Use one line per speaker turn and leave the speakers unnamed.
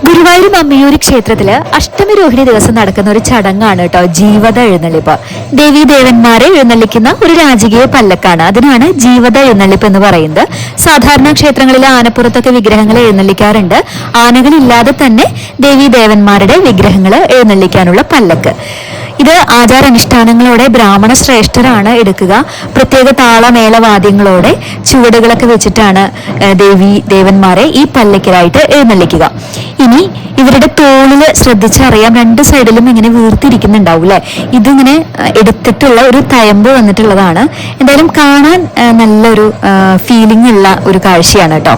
ഗുരുവായൂർ മമ്മിയൂര് ക്ഷേത്രത്തില് അഷ്ടമി രോഹിണി ദിവസം നടക്കുന്ന ഒരു ചടങ്ങാണ് കേട്ടോ ജീവത എഴുന്നള്ളിപ്പ്. ദേവീ ദേവന്മാരെ എഴുന്നള്ളിക്കുന്ന ഒരു രാജകീയ പല്ലക്കാണ്. അതിനാണ് ജീവത എഴുന്നള്ളിപ്പ് എന്ന് പറയുന്നത്. സാധാരണ ക്ഷേത്രങ്ങളിലെ ആനപ്പുറത്തൊക്കെ വിഗ്രഹങ്ങൾ എഴുന്നള്ളിക്കാറുണ്ട്. ആനകളില്ലാതെ തന്നെ ദേവീ ദേവന്മാരുടെ വിഗ്രഹങ്ങൾ എഴുന്നള്ളിക്കാനുള്ള പല്ലക്ക്. ഇത് ആചാരാനുഷ്ഠാനങ്ങളോടെ ബ്രാഹ്മണ ശ്രേഷ്ഠരാണ് എടുക്കുക. പ്രത്യേക താളമേളവാദ്യങ്ങളോടെ ചുവടുകളൊക്കെ വെച്ചിട്ടാണ് ദേവന്മാരെ ഈ പല്ലക്കിലായിട്ട് എഴുന്നള്ളിക്കുക. ഇനി ഇവരുടെ തോളില് ശ്രദ്ധിച്ചറിയാം, രണ്ട് സൈഡിലും ഇങ്ങനെ വീർത്തിരിക്കുന്നുണ്ടാവും അല്ലെ. ഇതിങ്ങനെ എടുത്തിട്ടുള്ള ഒരു തയമ്പ് വന്നിട്ടുള്ളതാണ്. എന്തായാലും കാണാൻ നല്ലൊരു ഫീലിംഗ് ഉള്ള ഒരു കാഴ്ചയാണ് കേട്ടോ.